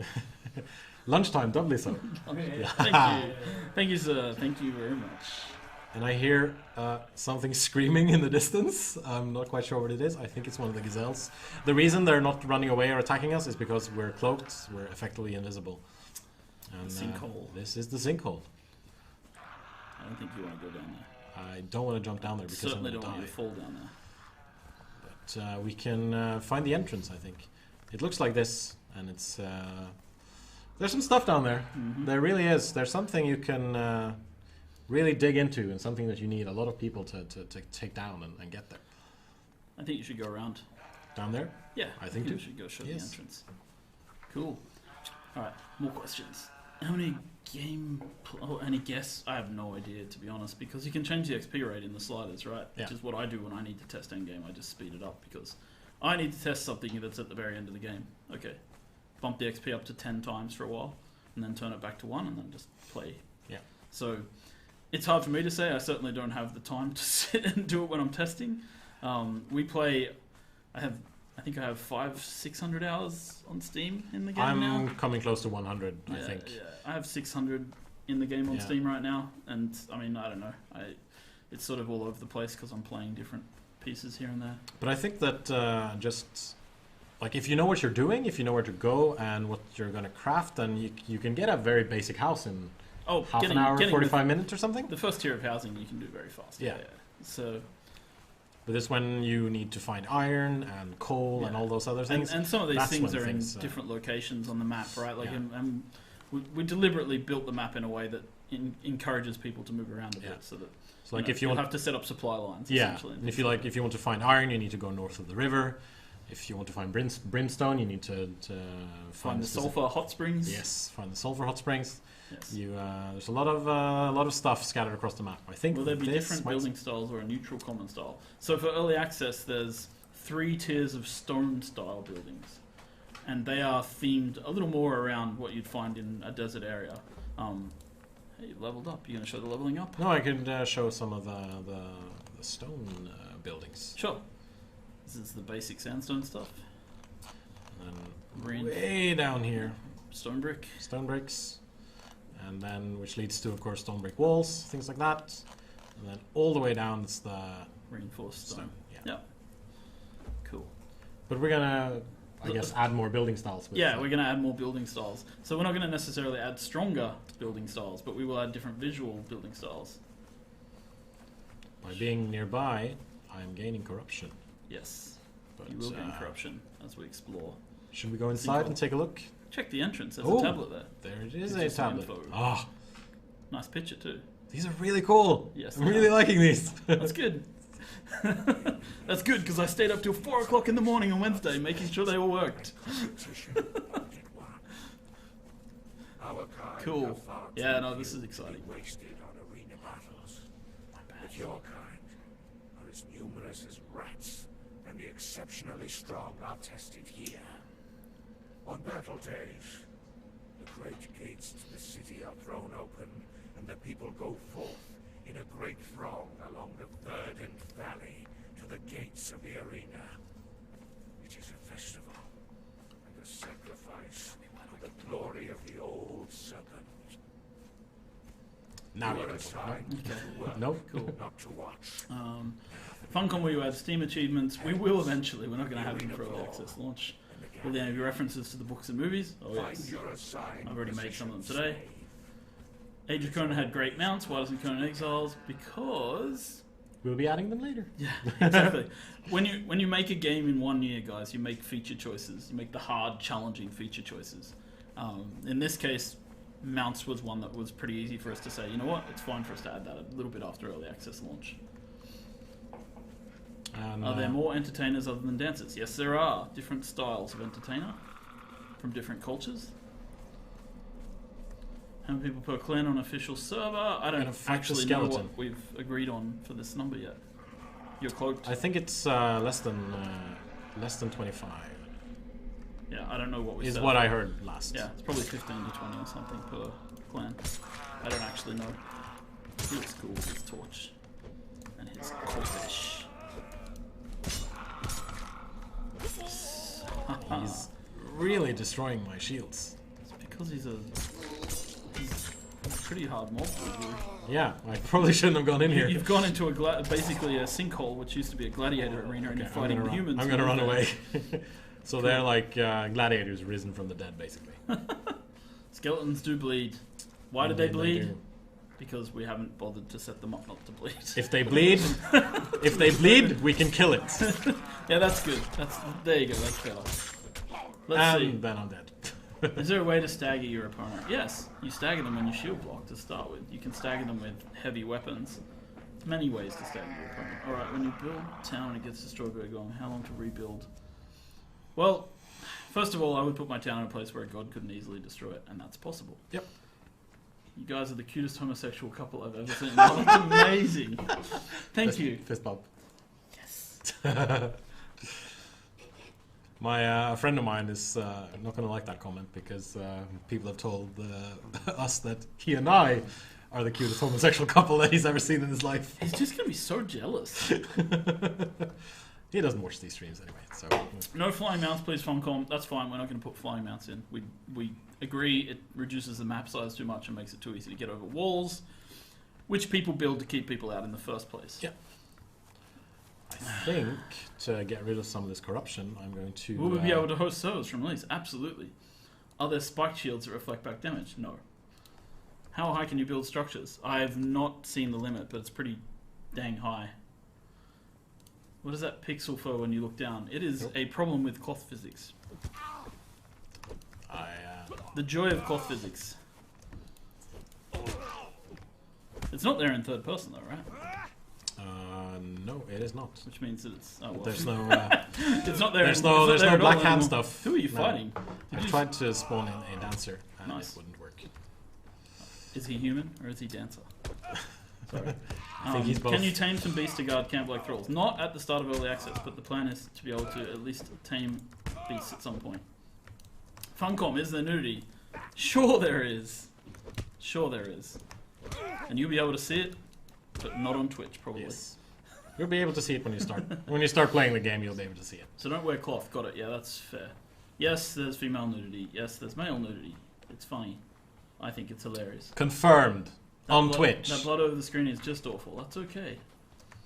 Lunchtime, doubly so. Thank you. Thank you, sir. Thank you very much. And I hear something screaming in the distance. I'm not quite sure what it is. I think it's one of the gazelles. The reason they're not running away or attacking us is because we're cloaked. We're effectively invisible. And, sinkhole. This is the sinkhole. I don't think you want to go down there. I don't want to jump down there because I'm Certainly going don't to want die. you to fall down there. But we can find the entrance, I think. It looks like this, and it's... there's some stuff down there. There really is. There's something you can... really dig into, and something that you need a lot of people to take down and get there. I think you should go around. Down there? Yeah, I think you too. should go show Yes. the entrance. Cool. Alright, more questions. How many any guess? I have no idea, to be honest, because you can change the XP rate in the sliders, right? Yeah. Which is what I do when I need to test endgame. I just speed it up because I need to test something that's at the very end of the game. Okay. Bump the XP up to 10 times for a while, and then turn it back to 1, and then just play. Yeah. So... it's hard for me to say. I certainly don't have the time to sit and do it when I'm testing. We play... I think I have 500-600 hours on Steam in the game now. I'm coming close to 100, I think. Yeah, I have 600 in the game on Steam right now, and I mean, I don't know. It's sort of all over the place because I'm playing different pieces here and there. But I think that just... like, if you know what you're doing, if you know where to go and what you're going to craft, then you can get a very basic house in... half an hour, 45 minutes or something? The first tier of housing you can do very fast. Yeah. So... but this when you need to find iron and coal and all those other things. And some of these That's things when are things, in different locations on the map, right? Like, Yeah. and we deliberately built the map in a way that encourages people to move around a bit, so that So like if you want have to set up supply lines. Yeah, Essentially, and if you want to find iron, you need to go north of the river. If you want to find brimstone, you need to find the sulfur hot springs. Yes, find the sulfur hot springs. Yes. There's a lot of stuff scattered across the map. I think Will there be different building styles or a neutral common style? So for early access, there's 3 tiers of stone style buildings, and they are themed a little more around what you'd find in a desert area. Hey, you leveled up. You gonna show the leveling up? No, I could show some of the stone buildings. Sure. This is the basic sandstone stuff. And Green. way down here, Stone brick. stone bricks, and then which leads to, of course, stone brick walls, things like that. And then all the way down, it's the Reinforced stone. stone. Yeah. But we're gonna, I guess, add more building styles. With Yeah, we're going to add more building styles. So we're not going to necessarily add stronger building styles, but we will add different visual building styles. By being nearby, I am gaining corruption. Yes, But, you will gain corruption as we explore. Should we go inside and take a look? Check the entrance. There's Oh. a tablet there. There it is, It's a just some tablet. info. Ah, Nice picture too. these are really cool. Yes, I'm they really are. liking these. That's good. That's good because I stayed up till 4 o'clock in the morning on Wednesday making sure they all worked. Competition, Wanted One. Our kind Cool. are far too Yeah, no, this few is to be exciting. wasted on arena battles. But your kind are as numerous as rats, and the exceptionally strong are tested here. On battle days, the great gates to the city are thrown open, and the people go forth in a great throng along the verdant valley to the gates of the arena. It is a festival and a sacrifice for the glory of the old serpent. Now You you are can assigned to work, Nope. Cool. not to watch. Funcom, where you add Steam achievements, we will eventually. We're not going to have them for early access launch. Will there be references to the books and movies? Oh yes. Find your assigned I've already made some of them position, today. slave. Age of Conan had great mounts. Why doesn't Conan Exiles? Because We'll be adding them later. yeah, exactly. when you make a game in 1 year, guys, you make feature choices. You make the hard, challenging feature choices. In this case, mounts was one that was pretty easy for us to say. You know what? It's fine for us to add that a little bit after early access launch. And, Are there more entertainers other than dancers? Yes, there are. Different styles of entertainer from different cultures. How many people per clan on official server? I don't And a fight the actually know skeleton. what we've agreed on for this number yet. You're cloaked. I think it's less than 25. Yeah, I don't know what we Is set what up. I heard last. Yeah, it's probably 15 to 20 or something per clan. I don't actually know. He looks cool with his torch and his corfish. He's really destroying my shields. It's because he's a pretty hard mob. Yeah, I probably shouldn't have gone in here. You've gone into basically a sinkhole, which used to be a gladiator arena, and you're fighting the humans. I'm gonna run with away. So they're like gladiators risen from the dead, basically. Skeletons do bleed. Why did they Indeed bleed? do. Because we haven't bothered to set them up not to bleed. If they bleed, we can kill it. Yeah, that's good. There you go. That's fair. Let's And then I'm dead. see. Is there a way to stagger your opponent? Yes, you stagger them when you shield block to start with. You can stagger them with heavy weapons. There's many ways to stagger your opponent. All right, when you build a town and it gets destroyed, very long. How long to rebuild? Well, first of all, I would put my town in a place where a god couldn't easily destroy it, and that's possible. Yep. You guys are the cutest homosexual couple I've ever seen. Oh, that's amazing. Thank you. Fist bump. Yes. My friend of mine is not going to like that comment because people have told us that he and I are the cutest homosexual couple that he's ever seen in his life. He's just going to be so jealous. He doesn't watch these streams anyway, so... No flying mounts, please, Funcom. That's fine. We're not going to put flying mounts in. We agree it reduces the map size too much and makes it too easy to get over walls, which people build to keep people out in the first place. Yeah. I think to get rid of some of this corruption, I'm going to... Will we be able to host servers from release? Absolutely. Are there spike shields that reflect back damage? No. How high can you build structures? I have not seen the limit, but it's pretty dang high. What is that pixel for when you look down? It is a problem with cloth physics. The joy of cloth physics. It's not there in third person though, right? No, it is not. Which means that it's... Oh, well. There's no... It's not there. there's it's no not there at black all hand anymore. stuff. Who are you No. fighting? I tried to spawn in a dancer and Nice. it wouldn't work. Is he human or is he dancer? Sorry. I think he's both. Can you tame some beasts to guard camp like thralls? Not at the start of early access, but the plan is to be able to at least tame beasts at some point. Funcom, is there nudity? Sure there is. Sure there is. And you'll be able to see it, but not on Twitch probably. Yes. You'll be able to see it when you start. When you start playing the game, you'll be able to see it. So don't wear cloth. Got it. Yeah, that's fair. Yes, there's female nudity. Yes, there's male nudity. It's funny. I think it's hilarious. Confirmed on Twitch. That blood over the screen is just awful. That's okay.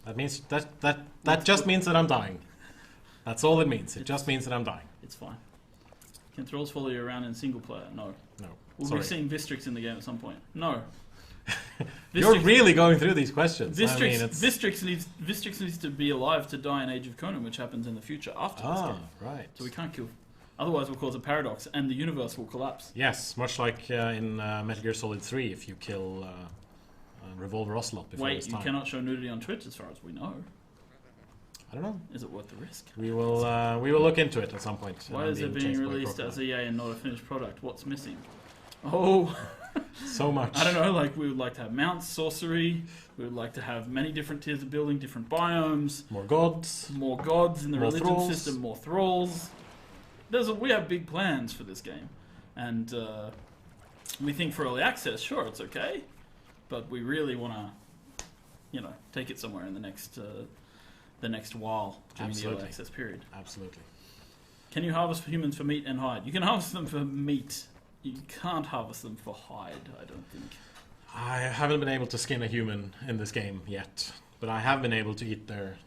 That means that just means that I'm dying. That's all it means. It just means that I'm dying. It's fine. Can thralls follow you around in single player? No. No. Will Sorry. we see Vistrix in the game at some point? No. You're really going through these questions. Vistrix, I mean, it's... Vistrix needs to be alive to die in Age of Conan, which happens in the future after this game. Right. So we can't kill. Otherwise, we'll cause a paradox, and the universe will collapse. Yes, much like in Metal Gear Solid 3, if you kill Revolver Ocelot before his Wait, time. you cannot show nudity on Twitch, as far as we know. I don't know. Is it worth the risk? We will look into it at some point. Why is it being Chased by released Crocodile. as EA and not a finished product? What's missing? Oh, So much. I don't know. Like, we would like to have mounts, sorcery. We would like to have many different tiers of building, different biomes, More gods. more gods in the More religion thralls. system, more thralls. We have big plans for this game, and we think for early access, sure, it's okay, but we really want to, take it somewhere in the next while during the Absolutely. early access period. Absolutely. Can you harvest humans for meat and hide? You can harvest them for meat. You can't harvest them for hide, I don't think. I haven't been able to skin a human in this game yet, but I have been able to eat their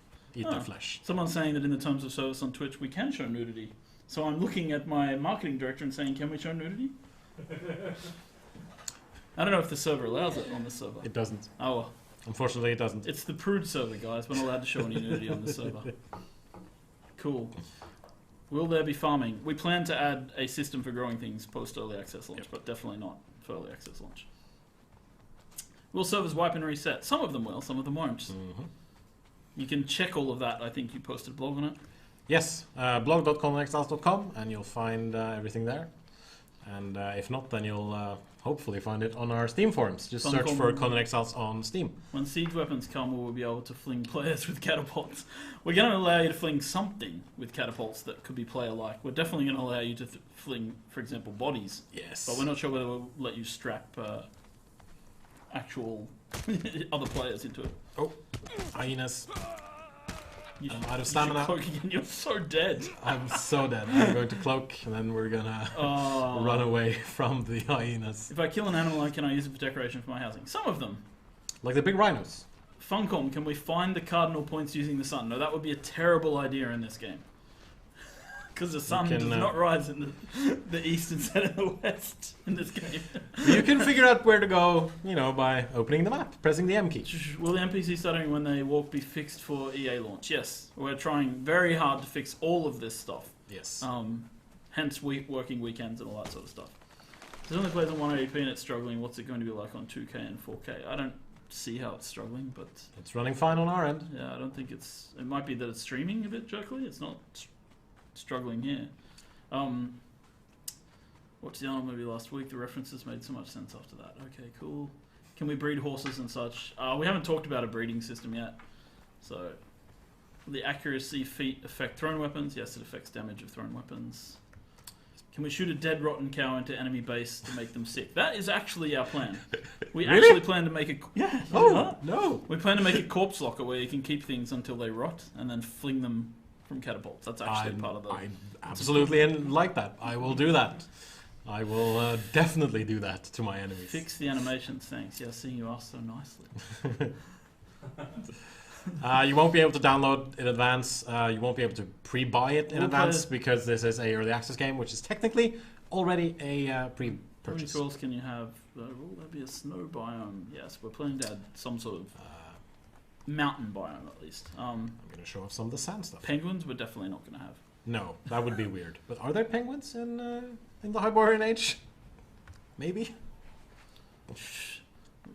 flesh. Someone's saying that in the terms of service on Twitch, we can show nudity. So I'm looking at my marketing director and saying, can we show nudity? I don't know if the server allows it on the server. It doesn't. Oh, well. Unfortunately, it doesn't. It's the prude server, guys. We're not allowed to show any nudity on the server. Cool. Will there be farming? We plan to add a system for growing things post-early access launch, but definitely not for early access launch. Will servers wipe and reset? Some of them will, some of them won't. Mm-hmm. You can check all of that. I think you posted a blog on it. Yes, blog.conanexiles.com, and you'll find everything there. And if not, then you'll hopefully find it on our Steam forums. Just search for Conan Exiles on Steam. When siege weapons come, we'll be able to fling players with catapults. We're going to allow you to fling something with catapults that could be player-like. We're definitely going to allow you to fling, for example, bodies. Yes. But we're not sure whether we'll let you strap actual other players into it. Oh, hyenas. You I'm should- out of you should stamina. cloak again. You're so dead. I'm so dead. I'm going to cloak, and then we're gonna Oh. run away from the hyenas. If I kill an animal, can I use it for decoration for my housing? Some of them. Like the big rhinos. Funcom, can we find the cardinal points using the sun? No, that would be a terrible idea in this game. Because the sun can, does not rise in the east instead of the west in this game. You can figure out where to go, by opening the map, pressing the M key. Will the NPC stuttering when they walk be fixed for EA launch? Yes. We're trying very hard to fix all of this stuff. Yes. Hence working weekends and all that sort of stuff. If it only plays on 180p and it's struggling, what's it going to be like on 2K and 4K? I don't see how it's struggling, but It's running fine on our end. yeah, I don't think it's... It might be that it's streaming a bit jerkily. It's not struggling here. Watched the Arnold movie last week. The references made so much sense after that. Okay, cool. Can we breed horses and such? We haven't talked about a breeding system yet. So, the accuracy feat affect thrown weapons? Yes, it affects damage of thrown weapons. Can we shoot a dead rotten cow into enemy base to make them sick? That is actually our plan. We Really? actually plan to make a... Yeah. Oh, no. We plan to make a corpse locker where you can keep things until they rot and then fling them from catapults. That's actually part of the... I absolutely like that. I will do that. I will definitely do that to my enemies. Fix the animations, thanks. Yeah, seeing you ask so nicely. You won't be able to download in advance. You won't be able to pre-buy it in We'll advance play- because this is a early access game, which is technically already a How many pre-purchase. tools can you have? Will there be a snow biome? Yes, we're planning to add some sort of mountain biome at least. I'm going to show off some of the sand stuff. Penguins we're definitely not going to have. No, that would be weird. But are there penguins in the Hyborian Age? Maybe.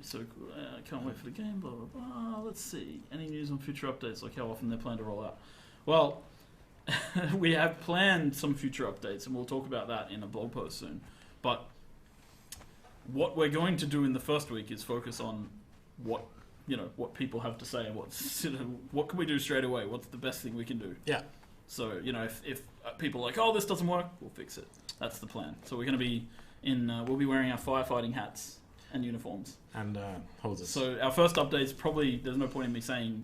So cool. I can't wait for the game, blah, blah, blah. Let's see. Any news on future updates, like how often they're planned to roll out? Well, we have planned some future updates, and we'll talk about that in a blog post soon. But what we're going to do in the first week is focus on what people have to say and what can we do straight away? What's the best thing we can do? Yeah. So, if people are like, oh, this doesn't work, we'll fix it. That's the plan. So we're going to be we'll be wearing our firefighting hats and uniforms. And hoses. So our first update's probably, there's no point in me saying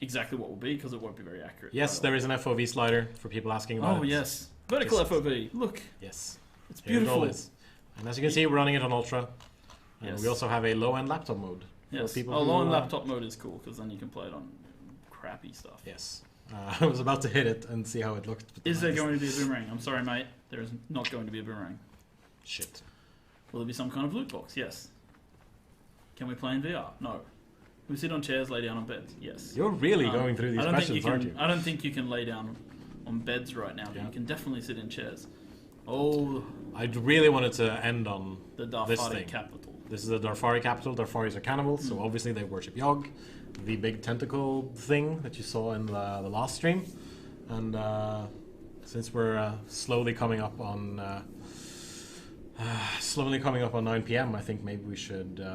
exactly what will be because it won't be very accurate. Yes, there is an FOV slider for people asking about it. Oh, yes. Vertical Yes. FOV. Look, Yes. it's Here it all beautiful. is. And as you can see, we're running it on Ultra. And Yes. we also have a low-end laptop mode. Yes. For people Oh, who, low-end laptop mode is cool because then you can play it on crappy stuff. Yes. I was about to hit it and see how it looked. But Is there going to be a boomerang? I'm sorry, mate. There is not going to be a boomerang. Shit. Will there be some kind of loot box? Yes. Can we play in VR? No. Can we sit on chairs, lay down on beds? Yes. You're really going through these questions, aren't you? I don't think you can lay down on beds right now, but you can definitely sit in chairs. Oh. I really wanted to end on the this Darfari thing. capital. This is the Darfari capital. Darfaris are cannibals, so obviously they worship Yogg, the big tentacle thing that you saw in the last stream. And since we're slowly coming up on 9 p.m., I think maybe we should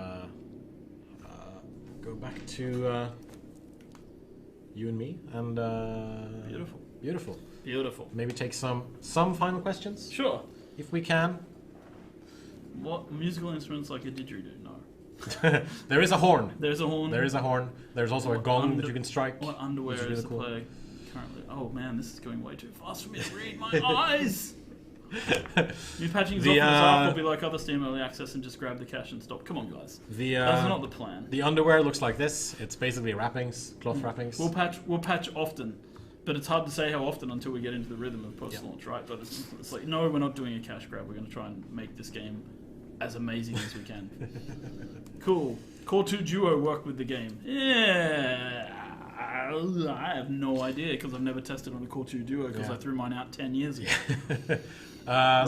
go back to you and me and beautiful. Maybe take some final questions. Sure. If we can. What musical instruments like a didgeridoo? No. There is a horn. There's a horn. There is a horn. There's also a gong that you can strike. What underwear is really really the cool. player currently? Oh man, this is going way too fast for me to read. My eyes. Me patching off up will be like other Steam Early Access and just grab the cash and stop. Come on, guys. That's not the plan. The underwear looks like this. It's basically wrappings, cloth wrappings. We'll patch often, but it's hard to say how often until we get into the rhythm of post-launch, right? But it's like, no, we're not doing a cash grab. We're going to try and make this game as amazing as we can. Cool. Core 2 Duo work with the game. Yeah. I have no idea because I've never tested on a Core 2 Duo because I threw mine out 10 years ago.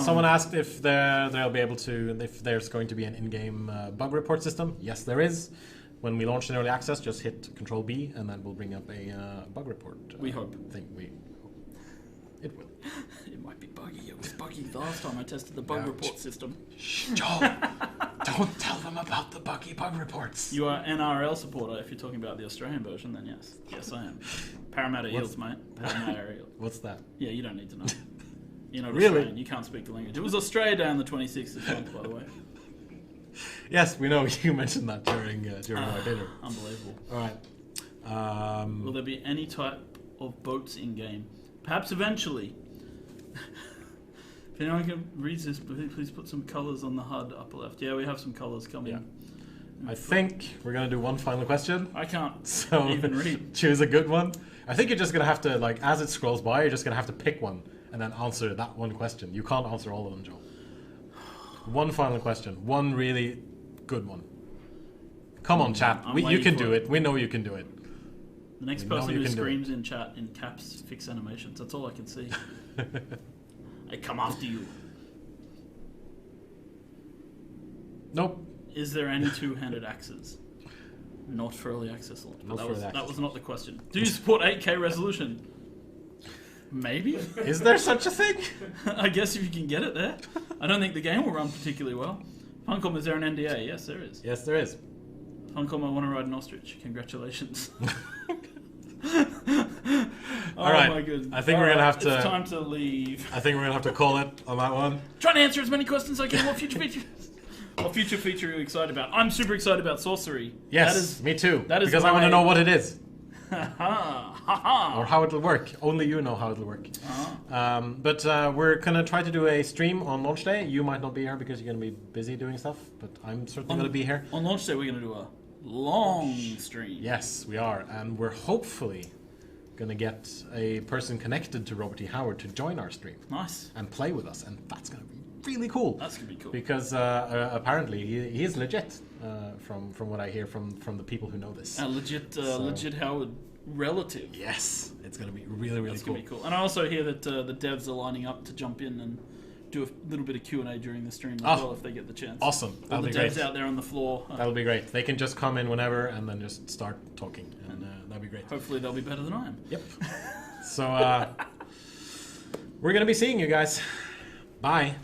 Someone asked if they'll be able to, if there's going to be an in-game bug report system. Yes, there is. When we launch in early access, just hit Control B and then we'll bring up a bug report. We hope. It will. It might be buggy. It was buggy the last time I tested the bug report system. Shh, Joel! Don't tell them about the buggy bug reports. You are NRL supporter. If you're talking about the Australian version, then yes. Yes, I am. Parramatta Eels, mate. Parramatta Eels. What's that? Yeah, you don't need to know. You're not Really? Australian. You can't speak the language. It was Australia Day on the 26th this month, by the way. Yes, we know. You mentioned that during our dinner. Unbelievable. All right. Will there be any type of boats in game? Perhaps eventually. If anyone can read this, please put some colours on the HUD upper left. Yeah, we have some colours coming. Yeah. I think we're going to do one final question. I can't So even read. Choose a good one. I think you're just going to have to, like, as it scrolls by, you're just going to have to pick one and then answer that one question. You can't answer all of them, Joel. One final question. One really good one. Come on, chat. You can do it. We know you can do it. The next person who screams in chat in caps fix animations. That's all I can see. I come after you. Nope. Is there any two-handed axes? Not for early access launch. That was not the question. Do you support 8K resolution? Maybe. Is there such a thing? I guess if you can get it there. I don't think the game will run particularly well. Funcom, is there an NDA? Yes, there is. Yes, there is. Funcom, I want to ride an ostrich. Congratulations. All right. My goodness. I think we're going to have to... It's time to leave. I think we're going to have to call it on that one. Trying to answer as many questions as I can. What future feature are you excited about? I'm super excited about sorcery. Yes, me too. That is because I want to know what it is. Ha or how it'll work. Only you know how it'll work. But we're going to try to do a stream on launch day. You might not be here because you're going to be busy doing stuff, but I'm certainly going to be here. On launch day, we're going to do a long stream. Yes, we are. And we're hopefully going to get a person connected to Robert E. Howard to join our stream. Nice. And play with us. And that's going to be really cool. That's going to be cool. Because apparently he is legit, from what I hear from the people who know this. Legit Howard relative. Yes, it's going to be really, really That's cool. Going to be cool. And I also hear that the devs are lining up to jump in and do a little bit of Q&A during the stream as well if they get the chance. Awesome. That'll be great. All the devs out there on the floor. That'll be great. They can just come in whenever and then just start talking. And that'll be great. Hopefully they'll be better than I am. Yep. So we're going to be seeing you guys. Bye.